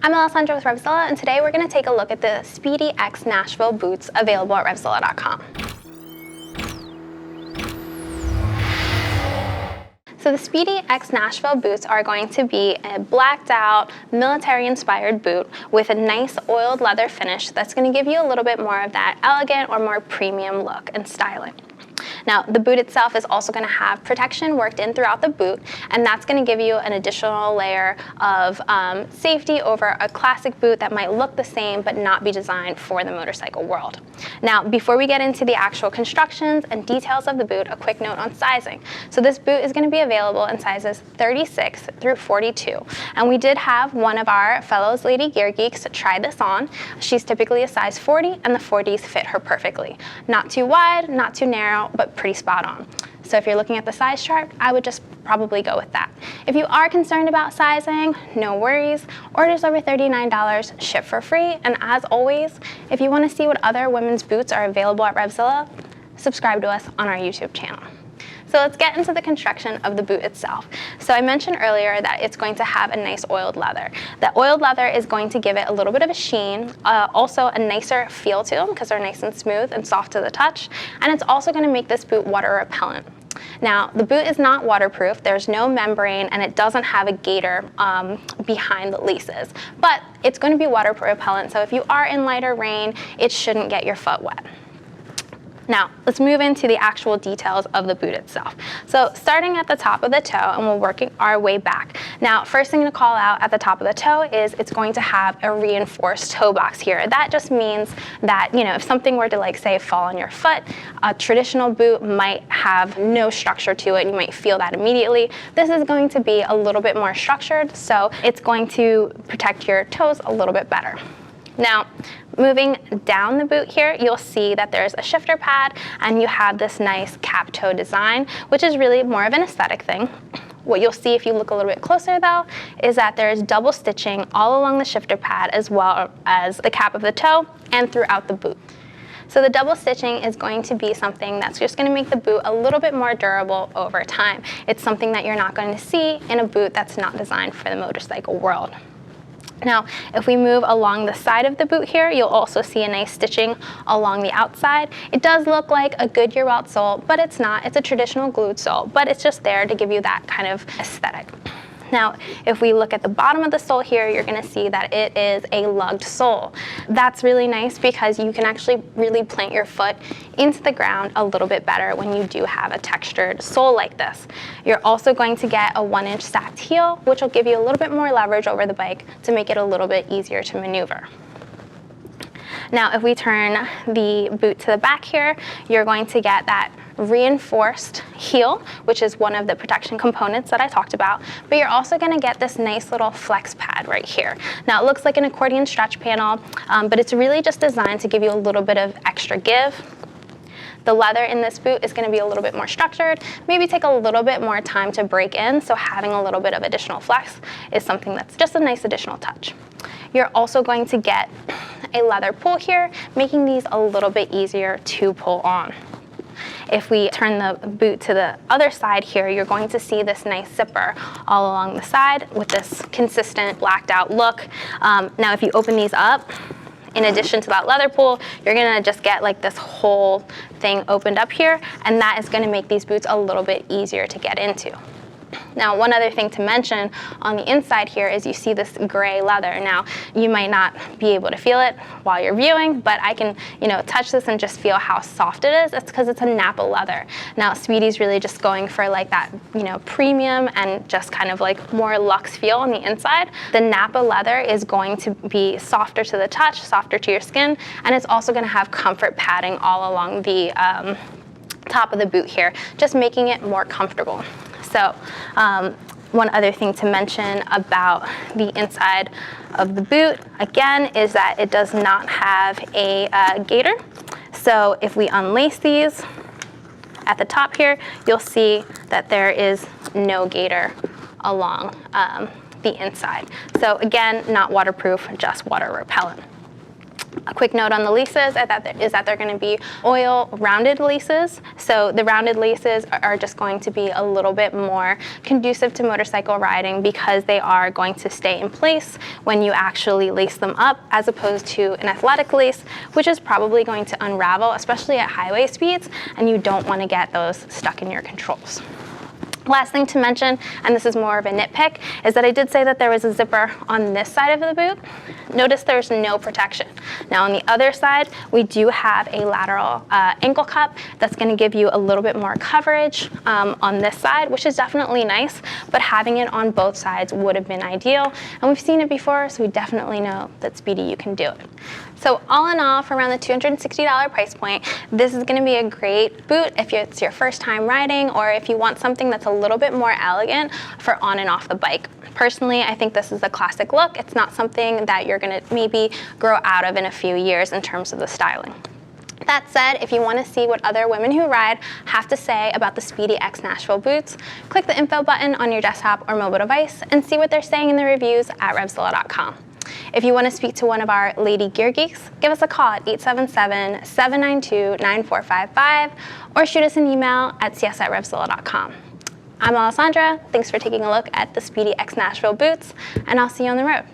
I'm Alessandra with RevZilla, and today we're going to take a look at the Spidi X-Nashville boots available at RevZilla.com. So the Spidi X-Nashville boots are going to be a blacked out, military-inspired boot with a nice oiled leather finish that's going to give you a little bit more of that elegant or more premium look and styling. Now, the boot itself is also going to have protection worked in throughout the boot, and that's going to give you an additional layer of safety over a classic boot that might look the same but not be designed for the motorcycle world. Now, before we get into the actual constructions and details of the boot, a quick note on sizing. So this boot is going to be available in sizes 36 through 42, and we did have one of our fellows lady gear geeks try this on. She's typically a size 40, and the 40s fit her perfectly. Not too wide, not too narrow, but pretty spot on. So if you're looking at the size chart, I would just probably go with that. If you are concerned about sizing, no worries. Orders over $39, ship for free. And as always, if you want to see what other women's boots are available at RevZilla, subscribe to us on our YouTube channel. So let's get into the construction of the boot itself. So I mentioned earlier that it's going to have a nice oiled leather. The oiled leather is going to give it a little bit of a sheen, also a nicer feel to them because they're nice and smooth and soft to the touch, and it's also going to make this boot water repellent. Now, the boot is not waterproof, there's no membrane, and it doesn't have a gaiter behind the laces, but it's going to be water repellent, so if you are in lighter rain, it shouldn't get your foot wet. Now, let's move into the actual details of the boot itself. So starting at the top of the toe, and we're working our way back. Now, first thing to call out at the top of the toe is it's going to have a reinforced toe box here. That just means that, if something were to, like, say, fall on your foot, a traditional boot might have no structure to it. You might feel that immediately. This is going to be a little bit more structured, so it's going to protect your toes a little bit better. Now, moving down the boot here, you'll see that there's a shifter pad and you have this nice cap toe design, which is really more of an aesthetic thing. What you'll see if you look a little bit closer though, is that there's double stitching all along the shifter pad as well as the cap of the toe and throughout the boot. So the double stitching is going to be something that's just going to make the boot a little bit more durable over time. It's something that you're not going to see in a boot that's not designed for the motorcycle world. Now, if we move along the side of the boot here, you'll also see a nice stitching along the outside. It does look like a Goodyear welt sole, but it's not. It's a traditional glued sole, but it's just there to give you that kind of aesthetic. Now, if we look at the bottom of the sole here, you're going to see that it is a lugged sole. That's really nice because you can actually really plant your foot into the ground a little bit better when you do have a textured sole like this. You're also going to get a 1-inch stacked heel, which will give you a little bit more leverage over the bike to make it a little bit easier to maneuver. Now, if we turn the boot to the back here, you're going to get that reinforced heel, which is one of the protection components that I talked about, but you're also going to get this nice little flex pad right here. Now, it looks like an accordion stretch panel, but it's really just designed to give you a little bit of extra give. The leather in this boot is going to be a little bit more structured, maybe take a little bit more time to break in, so having a little bit of additional flex is something that's just a nice additional touch. You're also going to get a leather pull here, making these a little bit easier to pull on. If we turn the boot to the other side here, you're going to see this nice zipper all along the side with this consistent blacked out look. Now, if you open these up, in addition to that leather pull, you're gonna just get like this whole thing opened up here, and that is gonna make these boots a little bit easier to get into. Now, one other thing to mention on the inside here is you see this gray leather. Now, you might not be able to feel it while you're viewing, but I can, touch this and just feel how soft it is. It's because it's a Napa leather. Now, Spidi's really just going for like that, premium and just kind of like more luxe feel on the inside. The Napa leather is going to be softer to the touch, softer to your skin, and it's also going to have comfort padding all along the top of the boot here, just making it more comfortable. So one other thing to mention about the inside of the boot, again, is that it does not have a gaiter. So if we unlace these at the top here, you'll see that there is no gaiter along the inside. So again, not waterproof, just water repellent. A quick note on the laces is that they're going to be oil rounded laces. So the rounded laces are just going to be a little bit more conducive to motorcycle riding because they are going to stay in place when you actually lace them up, as opposed to an athletic lace, which is probably going to unravel, especially at highway speeds, and you don't want to get those stuck in your controls. Last thing to mention, and this is more of a nitpick, is that I did say that there was a zipper on this side of the boot. Notice there's no protection. Now on the other side, we do have a lateral ankle cup that's going to give you a little bit more coverage on this side, which is definitely nice, but having it on both sides would have been ideal. And we've seen it before, so we definitely know that Spidi, you can do it. So all in all, for around the $260 price point, this is going to be a great boot if it's your first time riding, or if you want something that's a little bit more elegant for on and off the bike. Personally, I think this is a classic look. It's not something that you're going to maybe grow out of in a few years in terms of the styling. That said, if you want to see what other women who ride have to say about the Spidi X-Nashville boots, click the info button on your desktop or mobile device and see what they're saying in the reviews at RevZilla.com. If you want to speak to one of our lady gear geeks, give us a call at 877-792-9455 or shoot us an email at cs@revzilla.com. I'm Alessandra. Thanks for taking a look at the Spidi X-Nashville boots, and I'll see you on the road.